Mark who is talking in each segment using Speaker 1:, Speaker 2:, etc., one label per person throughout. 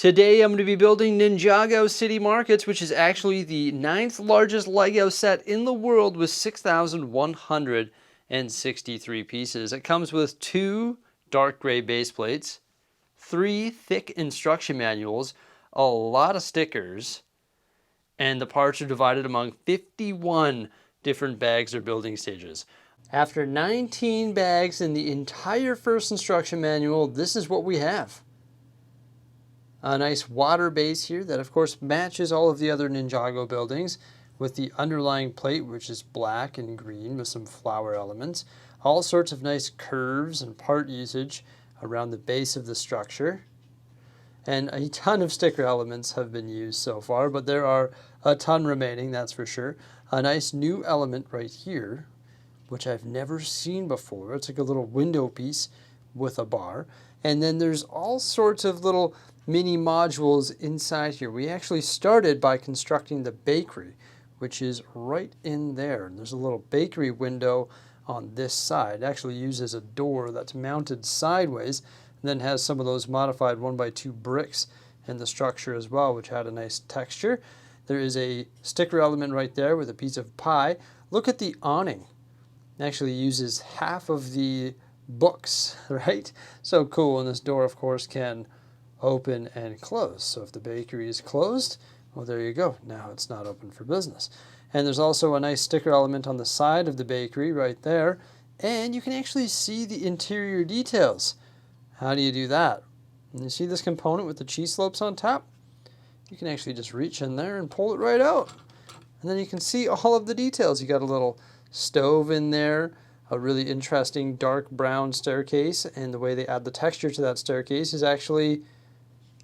Speaker 1: Today I'm going to be building Ninjago City Markets, which is actually the 9th largest Lego set in the world with 6,163 pieces. It comes with 2 dark gray base plates, 3 thick instruction manuals, a lot of stickers, and the parts are divided among 51 different bags or building stages. After 19 bags in the entire first instruction manual, this is what we have. A nice water base here that of course matches all of the other Ninjago buildings with the underlying plate, which is black and green with some flower elements. All sorts of nice curves and part usage around the base of the structure. And a ton of sticker elements have been used so far, but there are a ton remaining, that's for sure. A nice new element right here, which I've never seen before. It's like a little window piece with a bar. And then there's all sorts of little mini modules inside here. We actually started by constructing the bakery, which is right in there. And there's a little bakery window on this side. It actually uses a door that's mounted sideways and then has some of those modified 1x2 bricks in the structure as well, which had a nice texture. There is a sticker element right there with a piece of pie. Look at the awning. It actually uses half of the books, right? So cool. And this door, of course, can open and close. So if the bakery is closed, well, there you go. Now it's not open for business. And there's also a nice sticker element on the side of the bakery right there. And you can actually see the interior details. How do you do that? And you see this component with the cheese slopes on top? You can actually just reach in there and pull it right out. And then you can see all of the details. You got a little stove in there, a really interesting dark brown staircase, and the way they add the texture to that staircase is actually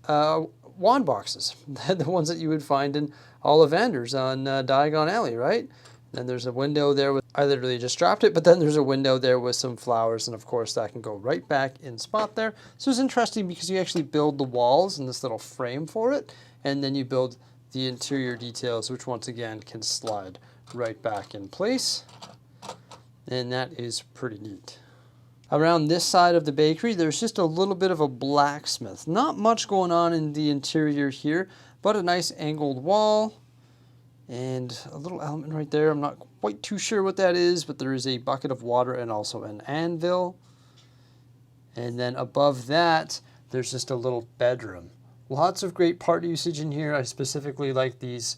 Speaker 1: wand boxes, the ones that you would find in Ollivanders on Diagon Alley, right? Then there's a window there with, I literally just dropped it, but then there's a window there with some flowers, and of course that can go right back in spot there. So it's interesting because you actually build the walls and this little frame for it, and then you build the interior details, which once again can slide right back in place. And that is pretty neat. Around this side of the bakery, there's just a little bit of a blacksmith. Not much going on in the interior here, but a nice angled wall and a little element right there. I'm not quite too sure what that is, but there is a bucket of water and also an anvil. And then above that, there's just a little bedroom. Lots of great part usage in here. I specifically like these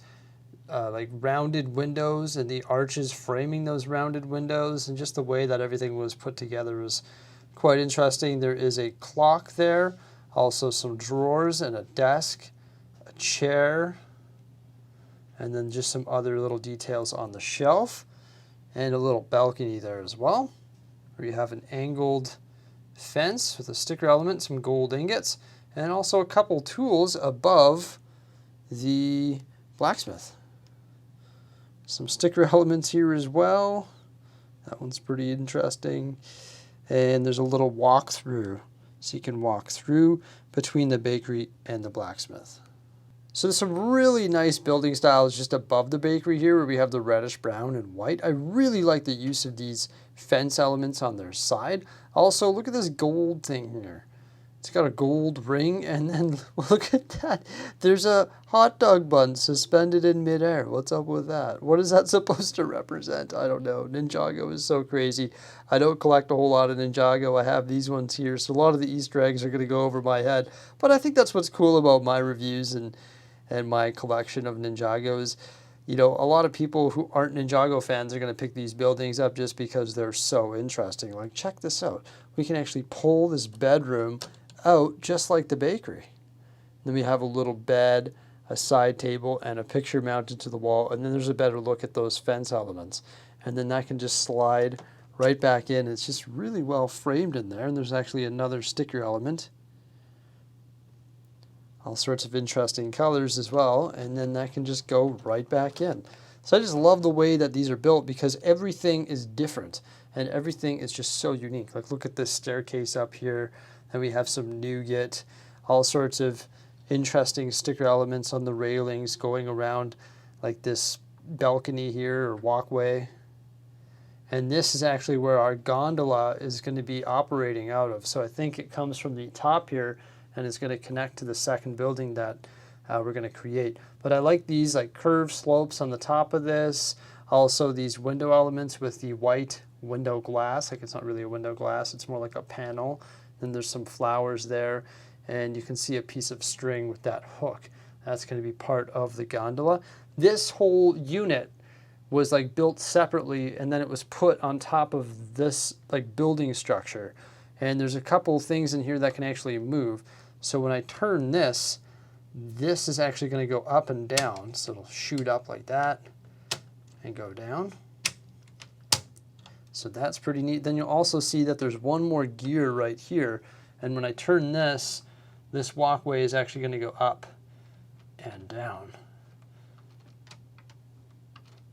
Speaker 1: like rounded windows and the arches framing those rounded windows, and just the way that everything was put together was quite interesting. There is a clock there, also some drawers and a desk, a chair, and then just some other little details on the shelf, and a little balcony there as well, where you have an angled fence with a sticker element, some gold ingots, and also a couple tools above the blacksmith. Some sticker elements here as well. That one's pretty interesting. And there's a little walk-through, so you can walk through between the bakery and the blacksmith. So there's some really nice building styles just above the bakery here, where we have the reddish brown and white. I really like the use of these fence elements on their side. Also, look at this gold thing here. It's got a gold ring, and then look at that. There's a hot dog bun suspended in midair. What's up with that? What is that supposed to represent? I don't know. Ninjago is so crazy. I don't collect a whole lot of Ninjago. I have these ones here, so a lot of the Easter eggs are going to go over my head. But I think that's what's cool about my reviews and my collection of Ninjagos. You know, a lot of people who aren't Ninjago fans are going to pick these buildings up just because they're so interesting. Like, check this out. We can actually pull this bedroom out just like the bakery. Then we have a little bed, a side table, and a picture mounted to the wall, and then there's a better look at those fence elements. And then that can just slide right back in. It's just really well framed in there, and there's actually another sticker element. All sorts of interesting colors as well, and then that can just go right back in. So I just love the way that these are built because everything is different, and everything is just so unique. Like, look at this staircase up here. And we have some nougat, all sorts of interesting sticker elements on the railings going around like this balcony here or walkway. And this is actually where our gondola is going to be operating out of. So I think it comes from the top here and it's going to connect to the second building that we're going to create. But I like these like curved slopes on the top of this. Also these window elements with the white window glass. Like it's not really a window glass, it's more like a panel. Then there's some flowers there, and you can see a piece of string with that hook. That's going to be part of the gondola. This whole unit was like built separately, and then it was put on top of this like building structure. And there's a couple things in here that can actually move. So when I turn this, this is actually going to go up and down. So it'll shoot up like that and go down. So that's pretty neat. Then you'll also see that there's one more gear right here. And when I turn this, this walkway is actually going to go up and down.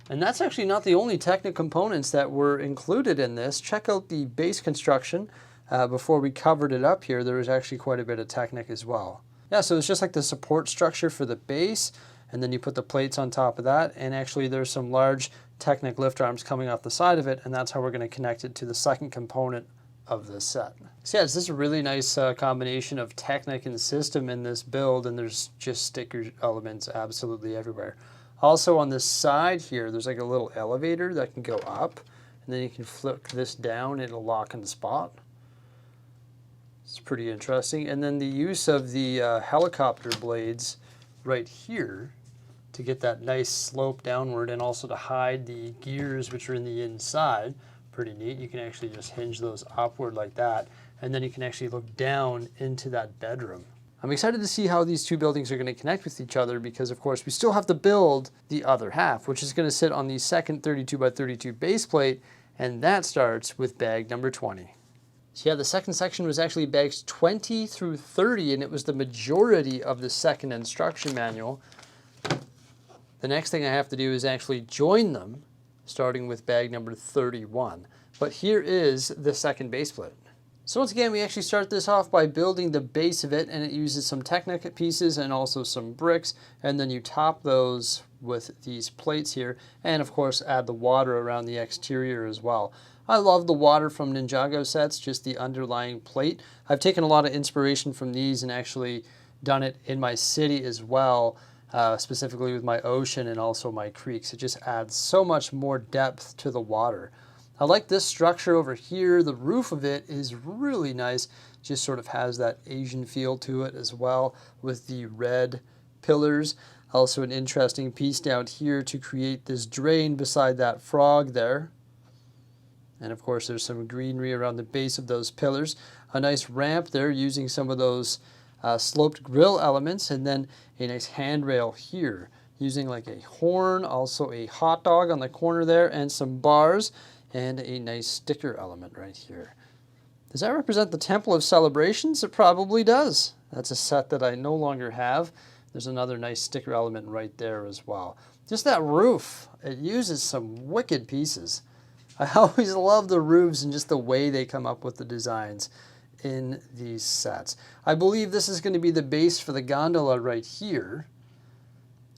Speaker 1: And that's actually not the only Technic components that were included in this. Check out the base construction. Before we covered it up here, there was actually quite a bit of Technic as well. Yeah, so it's just like the support structure for the base, and then you put the plates on top of that, and actually there's some large Technic lift arms coming off the side of it, and that's how we're going to connect it to the second component of this set. So yeah, this is a really nice combination of Technic and system in this build, and there's just sticker elements absolutely everywhere. Also on this side here, there's like a little elevator that can go up, and then you can flip this down, it'll lock in the spot. It's pretty interesting. And then the use of the helicopter blades right here to get that nice slope downward, and also to hide the gears which are in the inside. Pretty neat. You can actually just hinge those upward like that, and then you can actually look down into that bedroom. I'm excited to see how these two buildings are going to connect with each other, because of course we still have to build the other half, which is going to sit on the second 32 by 32 base plate, and that starts with bag number 20. So yeah, the second section was actually bags 20 through 30, and it was the majority of the second instruction manual. The next thing I have to do is actually join them, starting with bag number 31. But here is the second base plate. So once again, we actually start this off by building the base of it, and it uses some Technic pieces and also some bricks, and then you top those with these plates here, and of course add the water around the exterior as well. I love the water from Ninjago sets, just the underlying plate. I've taken a lot of inspiration from these and actually done it in my city as well, specifically with my ocean and also my creeks. It just adds so much more depth to the water. I like this structure over here. The roof of it is really nice. Just sort of has that Asian feel to it as well, with the red pillars. Also an interesting piece down here to create this drain beside that frog there. And of course there's some greenery around the base of those pillars. A nice ramp there using some of those sloped grill elements, and then a nice handrail here using like a horn, also a hot dog on the corner there, and some bars, and a nice sticker element right here. Does that represent the Temple of Celebrations? It probably does. That's a set that I no longer have. There's another nice sticker element right there as well. Just that roof, it uses some wicked pieces. I always love the roofs and just the way they come up with the designs in these sets. I believe this is going to be the base for the gondola right here.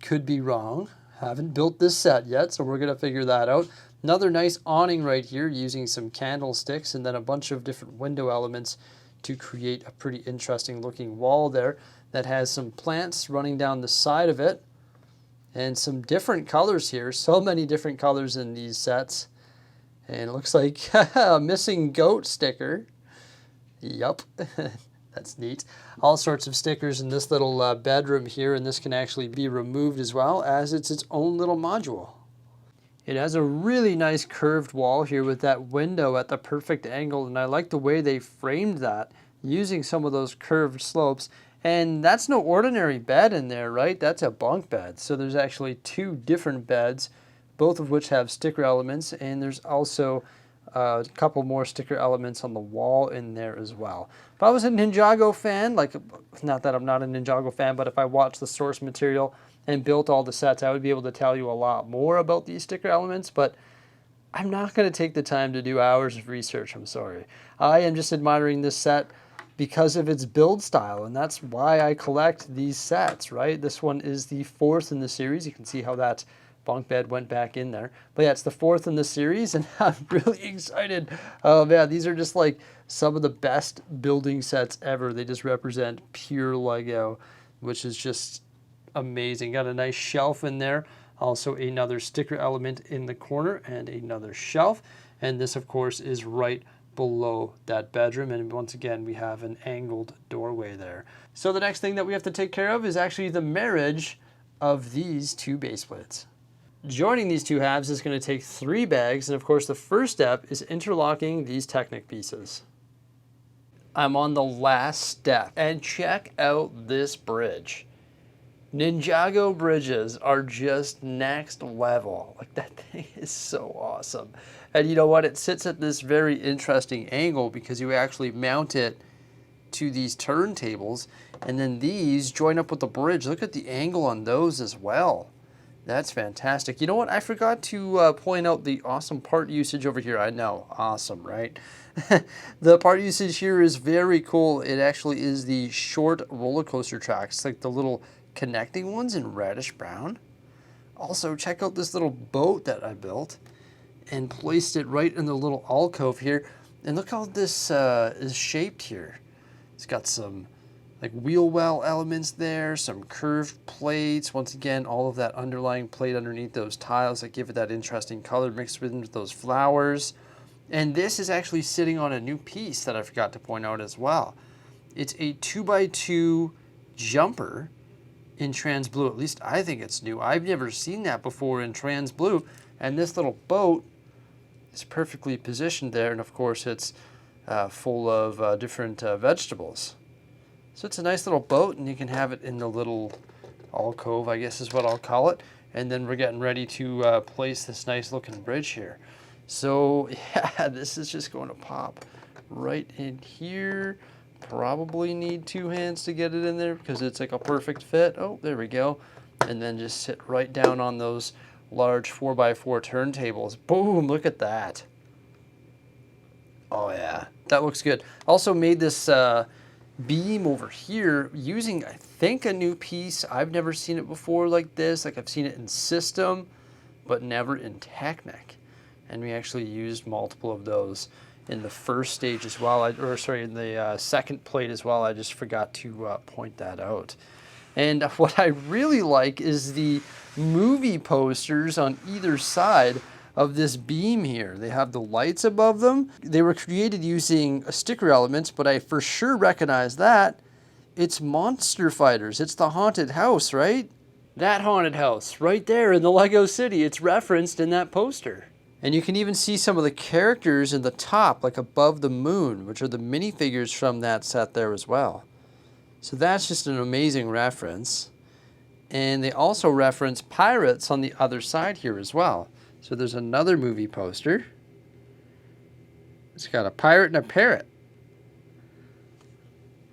Speaker 1: Could be wrong. Haven't built this set yet, so we're going to figure that out. Another nice awning right here using some candlesticks, and then a bunch of different window elements to create a pretty interesting looking wall there that has some plants running down the side of it, and some different colors here. So many different colors in these sets. And it looks like a missing goat sticker. Yup, that's neat. All sorts of stickers in this little bedroom here, and this can actually be removed as well, as it's its own little module. It has a really nice curved wall here with that window at the perfect angle, and I like the way they framed that using some of those curved slopes. And that's no ordinary bed in there, right? That's a bunk bed. So there's actually two different beds, both of which have sticker elements, and there's also a couple more sticker elements on the wall in there as well. If I was a Ninjago fan, like, not that I'm not a Ninjago fan, but if I watched the source material and built all the sets, I would be able to tell you a lot more about these sticker elements, but I'm not going to take the time to do hours of research, I'm sorry. I am just admiring this set because of its build style, and that's why I collect these sets, right? This one is the fourth in the series. You can see how that Bunk bed went back in there. But yeah, it's the 4th in the series, and I'm really excited. Oh man, these are just like some of the best building sets ever. They just represent pure Lego, which is just amazing. Got a nice shelf in there. Also another sticker element in the corner and another shelf. And this, of course, is right below that bedroom. And once again, we have an angled doorway there. So the next thing that we have to take care of is actually the marriage of these two base plates. Joining these two halves is going to take 3 bags, and of course the first step is interlocking these Technic pieces. I'm on the last step, and check out this bridge. Ninjago bridges are just next level. Like, that thing is so awesome. And you know what? It sits at this very interesting angle because you actually mount it to these turntables, and then these join up with the bridge. Look at the angle on those as well. That's fantastic. You know what? I forgot to point out the awesome part usage over here. I know, awesome, right? The part usage here is very cool. It actually is the short roller coaster tracks, like the little connecting ones in reddish brown. Also, check out this little boat that I built and placed it right in the little alcove here. And look how this is shaped here. It's got some like wheel well elements there, some curved plates. Once again, all of that underlying plate underneath those tiles that give it that interesting color mixed with those flowers. And this is actually sitting on a new piece that I forgot to point out as well. It's a 2x2 jumper in trans blue. At least I think it's new. I've never seen that before in trans blue. And this little boat is perfectly positioned there. And of course, it's full of different vegetables. So it's a nice little boat, and you can have it in the little alcove, I guess is what I'll call it. And then we're getting ready to place this nice looking bridge here. So yeah, this is just going to pop right in here. Probably need 2 hands to get it in there because it's like a perfect fit. Oh, there we go. And then just sit right down on those large 4x4 turntables. Boom, look at that. Oh yeah, that looks good. Also made this beam over here using, I think, a new piece. I've never seen it before like this. Like, I've seen it in System, but never in Technic. And we actually used multiple of those in the first stage as well, in the second plate as well. I just forgot to point that out. And what I really like is the movie posters on either side of this beam here. They have the lights above them. They were created using sticker elements, but I for sure recognize that. It's Monster Fighters. It's the haunted house, right? That haunted house right there in the Lego City. It's referenced in that poster. And you can even see some of the characters in the top, like above the moon, which are the minifigures from that set there as well. So that's just an amazing reference. And they also reference pirates on the other side here as well. So there's another movie poster. It's got a pirate and a parrot.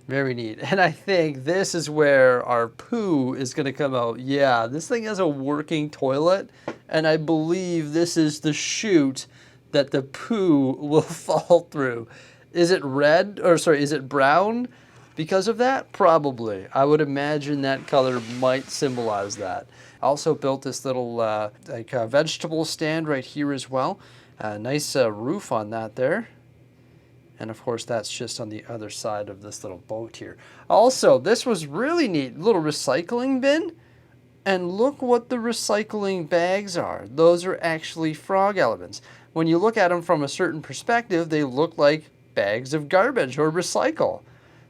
Speaker 1: Very neat. And I think this is where our poo is going to come out. Yeah, this thing has a working toilet, and I believe this is the chute that the poo will fall through. Is it red, or sorry, is it brown because of that? Probably. I would imagine that color might symbolize that. I also built this little vegetable stand right here as well. Nice roof on that there. And of course, that's just on the other side of this little boat here. Also, this was really neat. Little recycling bin. And look what the recycling bags are. Those are actually frog elements. When you look at them from a certain perspective, they look like bags of garbage or recycle.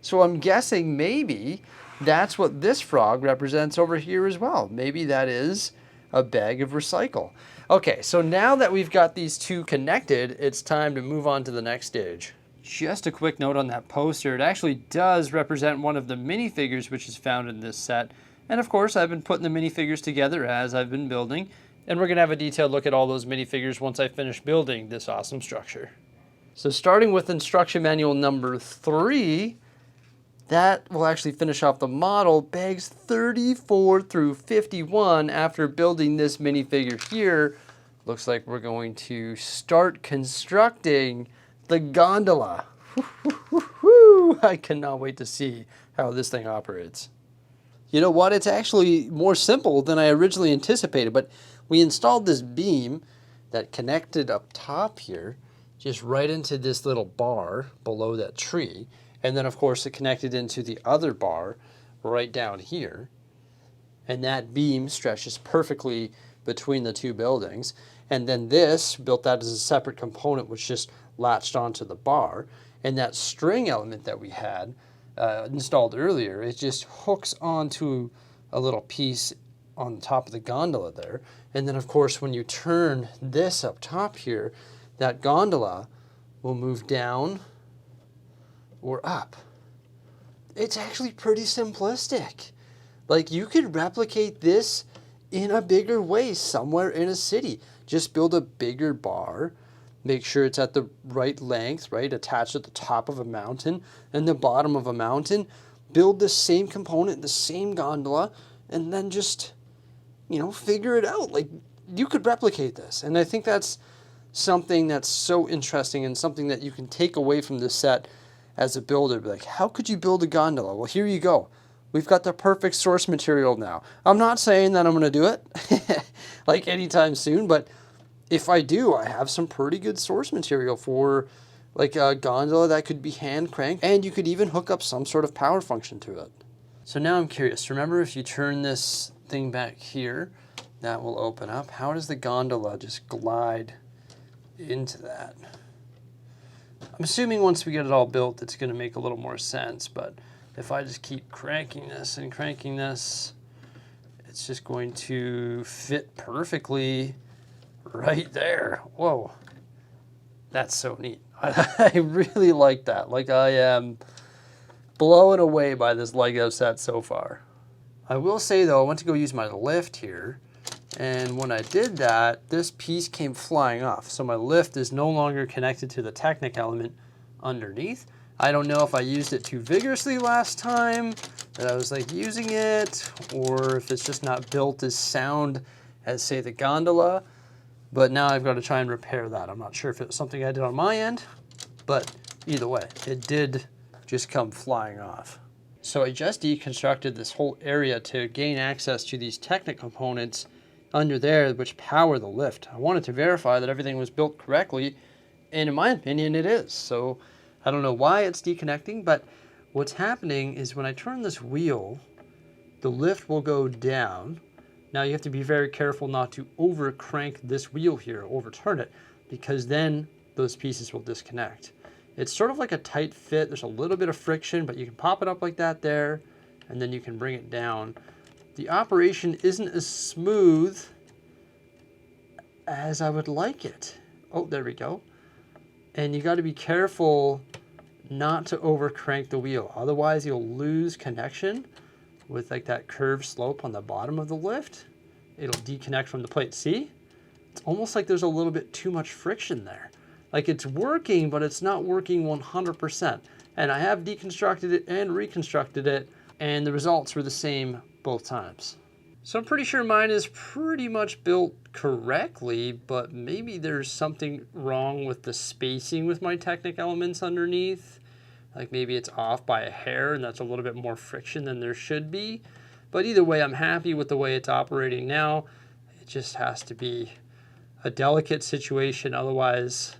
Speaker 1: So I'm guessing maybe that's what this frog represents over here as well. Maybe that is a bag of recycle. Okay, so now that we've got these two connected, it's time to move on to the next stage. Just a quick note on that poster. It actually does represent one of the minifigures which is found in this set. And of course, I've been putting the minifigures together as I've been building. And we're going to have a detailed look at all those minifigures once I finish building this awesome structure. So starting with instruction manual number 3, that will actually finish off the model, bags 34 through 51. After building this minifigure here, looks like we're going to start constructing the gondola. I cannot wait to see how this thing operates. You know what? It's actually more simple than I originally anticipated, but We installed this beam that connected up top here, just right into this little bar below that tree. And then of course it connected into the other bar right down here. And that beam stretches perfectly between the two buildings. And then this built that as a separate component which just latched onto the bar. And that string element that we had installed earlier, it just hooks onto a little piece on the top of the gondola there. And then of course when you turn this up top here, that gondola will move down or up. It's actually pretty simplistic. Like, you could replicate this in a bigger way somewhere in a city. Just build a bigger bar, make sure it's at the right length, right, attached at the top of a mountain and the bottom of a mountain. Build the same component, the same gondola, and then just, you know, figure it out. Like, you could replicate this. And I think that's something that's so interesting and something that you can take away from this set as a builder. Like, how could you build a gondola? Well, here you go. We've got the perfect source material now. I'm not saying that I'm going to do it like anytime soon, but if I do, I have some pretty good source material for like a gondola that could be hand cranked, and you could even hook up some sort of power function to it. So now I'm curious. Remember, if you turn this thing back here, that will open up. How does the gondola just glide into that? I'm assuming once we get it all built, it's going to make a little more sense, but if I just keep cranking this and cranking this, it's just going to fit perfectly right there. Whoa, that's so neat. I really like that. Like, I am blown away by this Lego set so far. I will say though, I went to go use my lift here, and when I did that, this piece came flying off. So my lift is no longer connected to the Technic element underneath. I don't know if I used it too vigorously last time, that I was like using it, or if it's just not built as sound as, say, the gondola. But now I've got to try and repair that. I'm not sure if it was something I did on my end, but either way, it did just come flying off. So I just deconstructed this whole area to gain access to these Technic components under there which power the lift. I wanted to verify that everything was built correctly, and in my opinion it is. So I don't know why it's deconnecting, but what's happening is when I turn this wheel, the lift will go down. Now you have to be very careful not to over crank this wheel here, overturn it, because then those pieces will disconnect. It's sort of like a tight fit. There's a little bit of friction, but you can pop it up like that there, and then you can bring it down. The operation isn't as smooth as I would like it. Oh, there we go. And you got to be careful not to over crank the wheel. Otherwise you'll lose connection with like that curved slope on the bottom of the lift. It'll deconnect from the plate. See? It's almost like there's a little bit too much friction there. Like, it's working, but it's not working 100%. And I have deconstructed it and reconstructed it, and the results were the same both times. So I'm pretty sure mine is pretty much built correctly, but maybe there's something wrong with the spacing with my Technic elements underneath. Like, maybe it's off by a hair, and that's a little bit more friction than there should be. But either way, I'm happy with the way it's operating now. It just has to be a delicate situation, otherwise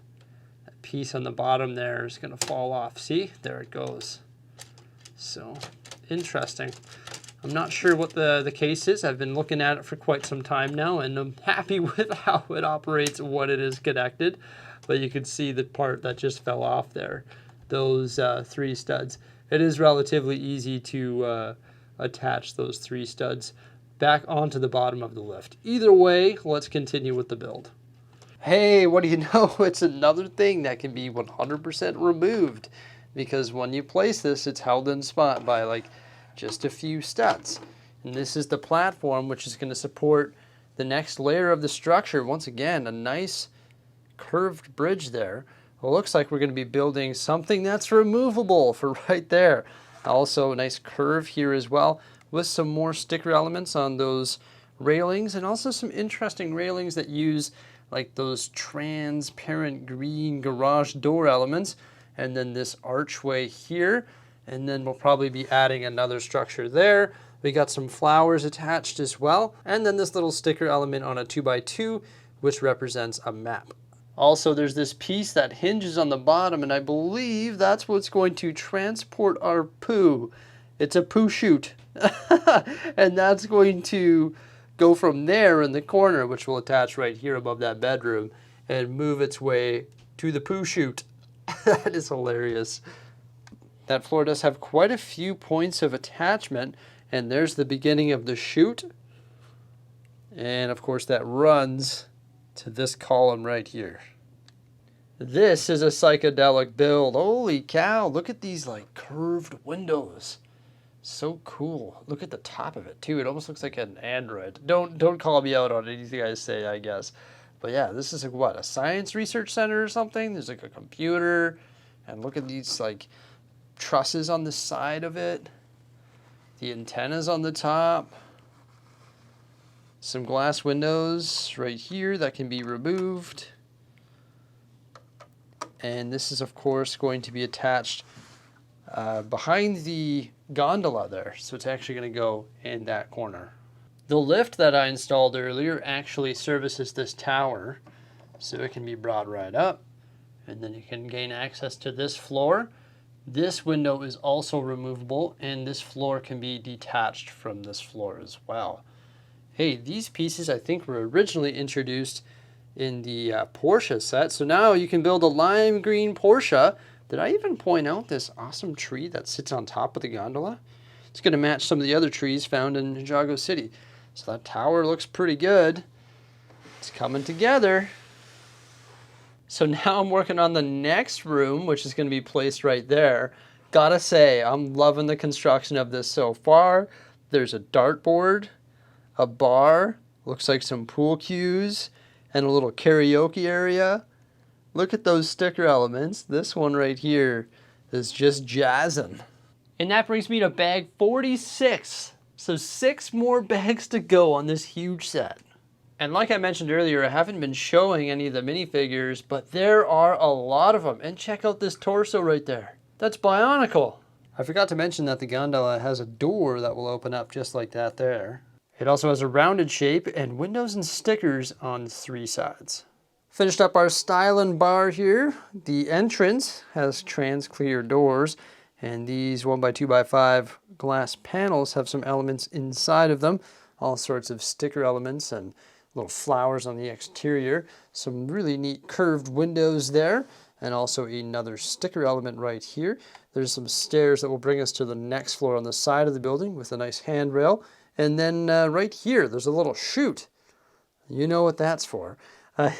Speaker 1: that piece on the bottom there is going to fall off. See? There it goes. So, interesting. I'm not sure what the case is. I've been looking at it for quite some time now, and I'm happy with how it operates and what it is connected. But you can see the part that just fell off there, those 3 studs. It is relatively easy to attach those 3 studs back onto the bottom of the lift. Either way, let's continue with the build. Hey, what do you know? It's another thing that can be 100% removed, because when you place this, it's held in spot by like just a few studs. And this is the platform which is going to support the next layer of the structure. Once again, a nice curved bridge there. It looks like we're going to be building something that's removable for right there. Also a nice curve here as well, with some more sticker elements on those railings, and also some interesting railings that use like those transparent green garage door elements, and then this archway here. And then we'll probably be adding another structure there, We got some flowers attached as well. And then this little sticker element on a 2x2, which represents a map. Also, there's this piece that hinges on the bottom, and I believe that's what's going to transport our poo. It's a poo chute. And that's going to go from there in the corner, which will attach right here above that bedroom, and move its way to the poo chute. That is hilarious. That floor does have quite a few points of attachment, and there's the beginning of the chute. And of course that runs to this column right here. This is a psychedelic build. Holy cow, look at these like curved windows. So cool. Look at the top of it too. It almost looks like an android. Don't call me out on anything I say, I guess. But yeah, this is like what, a science research center or something? There's like a computer, and look at these like trusses on the side of it. The antennas on the top. Some glass windows right here that can be removed. And this is of course going to be attached behind the gondola there. So it's actually going to go in that corner. The lift that I installed earlier actually services this tower. So it can be brought right up. And then you can gain access to this floor. This window is also removable, and this floor can be detached from this floor as well. Hey, these pieces I think were originally introduced in the Porsche set. So now you can build a lime green Porsche. Did I even point out this awesome tree that sits on top of the gondola? It's going to match some of the other trees found in Ninjago City. So that tower looks pretty good. It's coming together. So now I'm working on the next room, which is going to be placed right there. Gotta say, I'm loving the construction of this so far. There's a dartboard, a bar, looks like some pool cues, and a little karaoke area. Look at those sticker elements. This one right here is just jazzing. And that brings me to bag 46. So 6 more bags to go on this huge set. And like I mentioned earlier, I haven't been showing any of the minifigures, but there are a lot of them. And check out this torso right there. That's Bionicle. I forgot to mention that the gondola has a door that will open up just like that there. It also has a rounded shape and windows and stickers on 3 sides. Finished up our styling bar here. The entrance has trans clear doors, and these 1x2x5 glass panels have some elements inside of them. All sorts of sticker elements and little flowers on the exterior. Some really neat curved windows there, and also another sticker element right here. There's some stairs that will bring us to the next floor on the side of the building with a nice handrail. And then right here, there's a little chute. You know what that's for.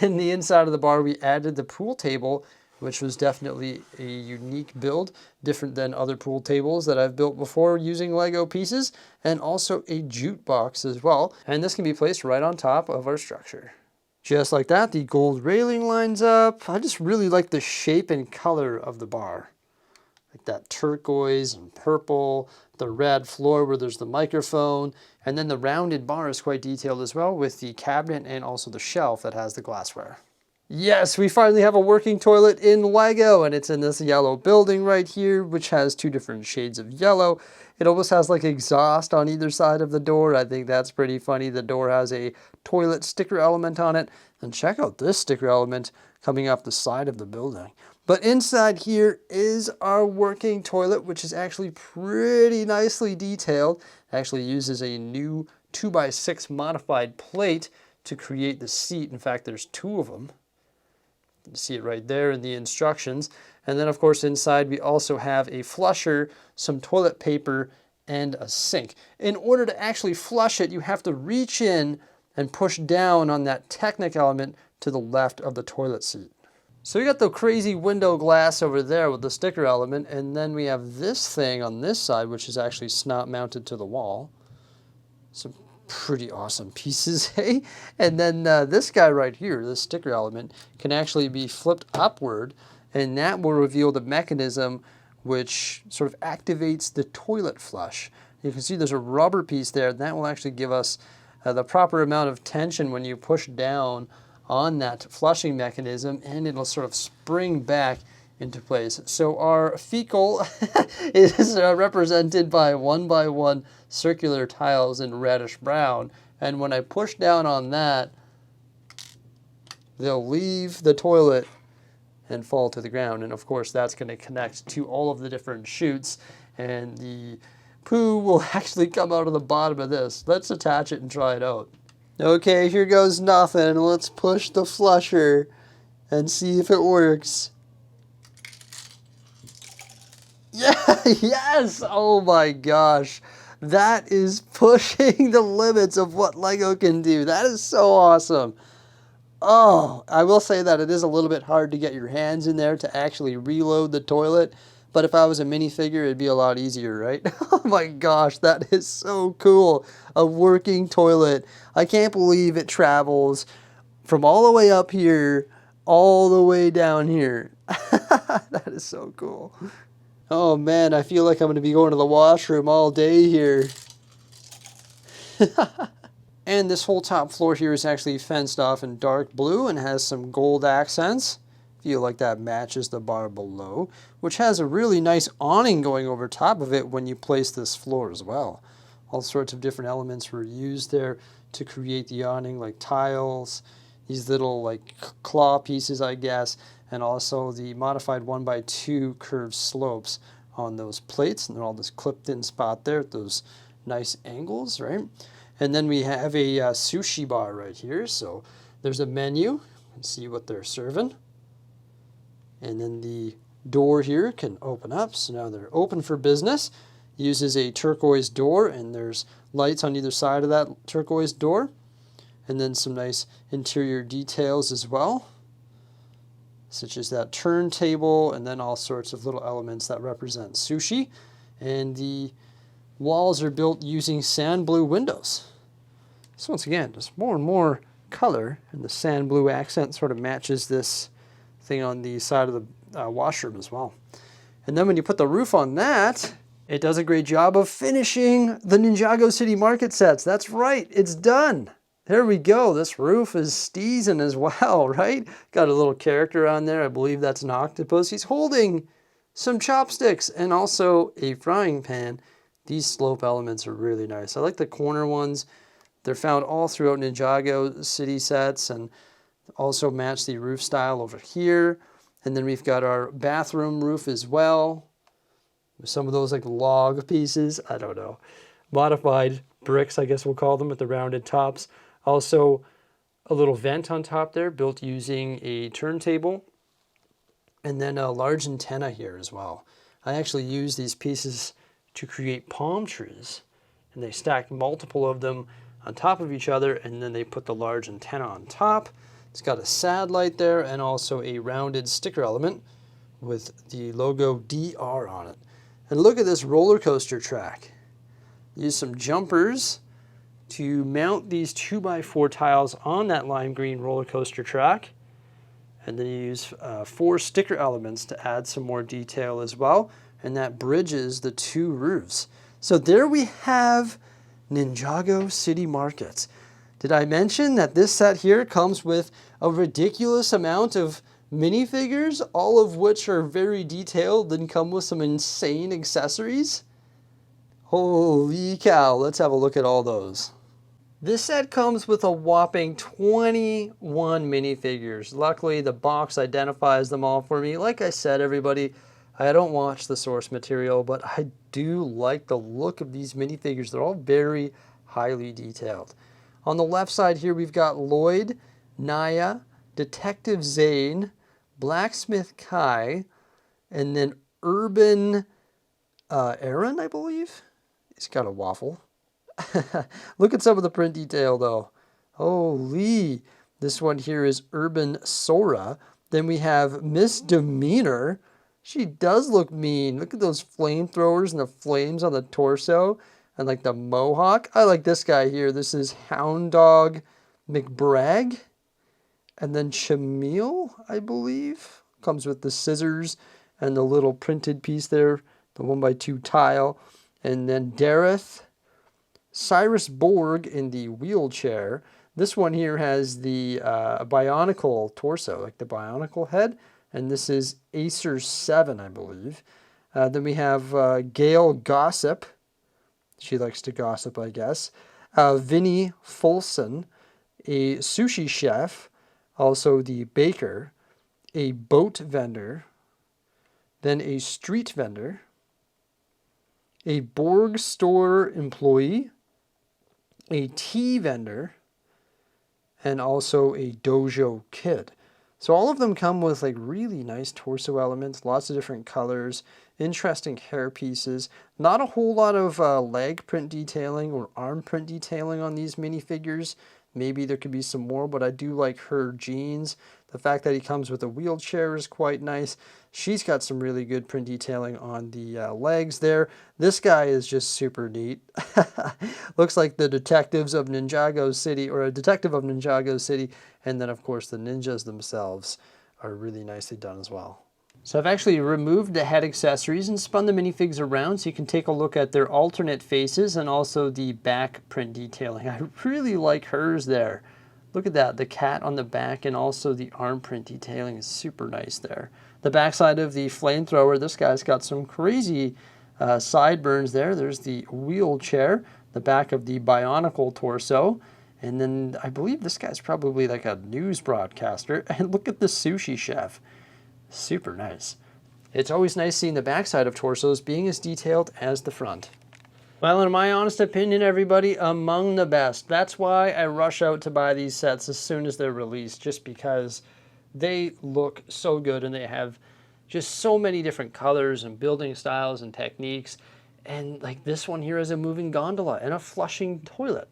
Speaker 1: In the inside of the bar, we added the pool table, which was definitely a unique build, different than other pool tables that I've built before using Lego pieces, and also a jukebox as well. And this can be placed right on top of our structure. Just like that, the gold railing lines up. I just really like the shape and color of the bar. Like that turquoise and purple, the red floor where there's the microphone, and then the rounded bar is quite detailed as well with the cabinet and also the shelf that has the glassware. Yes, we finally have a working toilet in Lego, and it's in this yellow building right here, which has 2 different shades of yellow. It almost has like exhaust on either side of the door. I think that's pretty funny. The door has a toilet sticker element on it. And check out this sticker element coming off the side of the building. But inside here is our working toilet, which is actually pretty nicely detailed. It actually uses a new 2x6 modified plate to create the seat. In fact, there's 2 of them. You see it right there in the instructions. And then of course inside we also have a flusher, some toilet paper, and a sink. In order to actually flush it, you have to reach in and push down on that Technic element to the left of the toilet seat. So we got the crazy window glass over there with the sticker element, and then we have this thing on this side, which is actually snot mounted to the wall. Some pretty awesome pieces, hey? And then this guy right here, this sticker element, can actually be flipped upward, and that will reveal the mechanism which sort of activates the toilet flush. You can see there's a rubber piece there, and that will actually give us the proper amount of tension when you push down on that flushing mechanism, and it'll sort of spring back into place. So our fecal is represented by one circular tiles in reddish brown. And when I push down on that, they'll leave the toilet and fall to the ground. And of course, that's going to connect to all of the different chutes. And the poo will actually come out of the bottom of this. Let's attach it and try it out. Okay, here goes nothing. Let's push the flusher and see if it works. Yeah, yes! Oh my gosh. That is pushing the limits of what Lego can do. That is so awesome. Oh, I will say that it is a little bit hard to get your hands in there to actually reload the toilet. But if I was a minifigure, it'd be a lot easier, right? Oh my gosh, that is so cool. A working toilet. I can't believe it travels from all the way up here, all the way down here. That is so cool. Oh man, I feel like I'm going to be going to the washroom all day here. And this whole top floor here is actually fenced off in dark blue and has some gold accents. Feel like that matches the bar below, which has a really nice awning going over top of it when you place this floor as well. All sorts of different elements were used there to create the awning, like tiles, these little like claw pieces, I guess, and also the modified 1x2 curved slopes on those plates. And they're all this clipped in spot there at those nice angles, right? And then we have a sushi bar right here. So there's a menu. You can see what they're serving. And then the door here can open up. So now they're open for business. Uses a turquoise door, and there's lights on either side of that turquoise door. And then some nice interior details as well, such as that turntable, and then all sorts of little elements that represent sushi. And the walls are built using sand blue windows. So once again, just more and more color, and the sand blue accent sort of matches this thing on the side of the washroom as well. And then when you put the roof on that, it does a great job of finishing the Ninjago City Market sets. That's right, it's done. There we go. This roof is steezing as well, right? Got a little character on there. I believe that's an octopus. He's holding some chopsticks and also a frying pan. These slope elements are really nice. I like the corner ones. They're found all throughout Ninjago City sets and also match the roof style over here. And then we've got our bathroom roof as well. Some of those like log pieces, I don't know. Modified bricks, I guess we'll call them, with the rounded tops. Also a little vent on top there built using a turntable. And then a large antenna here as well. I actually use these pieces to create palm trees. And they stacked multiple of them on top of each other, and then they put the large antenna on top. It's got a sad light there and also a rounded sticker element with the logo DR on it. And look at this roller coaster track. Use some jumpers to mount these 2x4 tiles on that lime green roller coaster track. And then you use 4 sticker elements to add some more detail as well. And that bridges the 2 roofs. So there we have Ninjago City Markets. Did I mention that this set here comes with a ridiculous amount of minifigures, all of which are very detailed and come with some insane accessories? Holy cow, let's have a look at all those. This set comes with a whopping 21 minifigures. Luckily, the box identifies them all for me. Like I said, everybody, I don't watch the source material, but I do like the look of these minifigures. They're all very highly detailed. On the left side here, we've got Lloyd, Naya, Detective Zane, Blacksmith Kai, and then Urban Aaron, I believe. He's got a waffle. Look at some of the print detail, though. Holy. This one here is Urban Sora. Then we have Misdemeanor. She does look mean. Look at those flamethrowers and the flames on the torso. And like the mohawk. I like this guy here. This is Hound Dog McBragg. And then Chamille, I believe. Comes with the scissors and the little printed piece there. The 1x2 tile. And then Dareth. Cyrus Borg in the wheelchair. This one here has the Bionicle torso, like the Bionicle head. and this is Acer 7, I believe. Then we have Gail Gossip. She likes to gossip, I guess. Vinnie Folson, a sushi chef, also the baker, a boat vendor, then a street vendor, a Borg store employee, a tea vendor, and also a dojo kid. So all of them come with like really nice torso elements, lots of different colors, interesting hair pieces, not a whole lot of leg print detailing or arm print detailing on these minifigures. Maybe there could be some more, but I do like her jeans. The fact that he comes with a wheelchair is quite nice. She's got some really good print detailing on the legs there. This guy is just super neat. Looks like the detectives of Ninjago City, or a detective of Ninjago City. And then, of course, the ninjas themselves are really nicely done as well. So I've actually removed the head accessories and spun the minifigs around so you can take a look at their alternate faces and also the back print detailing. I really like hers there. Look at that, the cat on the back and also the arm print detailing is super nice there. The backside of the flamethrower, this guy's got some crazy sideburns there. There's the wheelchair, the back of the Bionicle torso, and then I believe this guy's probably like a news broadcaster. And look at the sushi chef. Super nice. It's always nice seeing the backside of torsos being as detailed as the front. Well, in my honest opinion, everybody, among the best. That's why I rush out to buy these sets as soon as they're released, just because they look so good and they have just so many different colors and building styles and techniques. And like this one here is a moving gondola and a flushing toilet.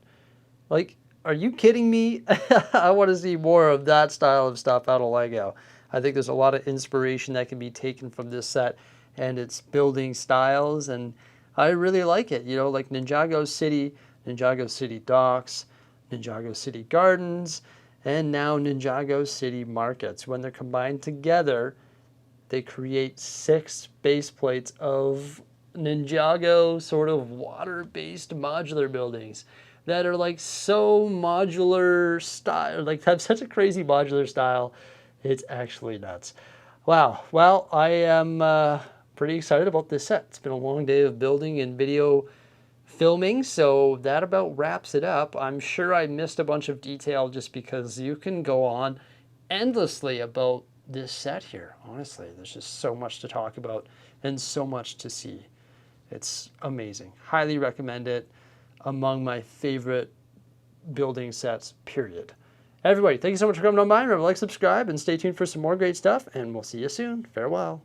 Speaker 1: Like, are you kidding me? I want to see more of that style of stuff out of Lego. I think there's a lot of inspiration that can be taken from this set and its building styles, and I really like it. You know, like Ninjago City Docks, Ninjago City Gardens, and now Ninjago City Markets. When they're combined together, they create 6 base plates of Ninjago sort of water-based modular buildings that are like so modular style, like have such a crazy modular style. It's actually nuts. Wow. Well, I am pretty excited about this set. It's been a long day of building and video filming, so that about wraps it up. I'm sure I missed a bunch of detail just because you can go on endlessly about this set here. Honestly, there's just so much to talk about and so much to see. It's amazing. Highly recommend it. Among my favorite building sets, period. Everybody, thank you so much for coming on by. Remember to like, subscribe, and stay tuned for some more great stuff, and we'll see you soon. Farewell.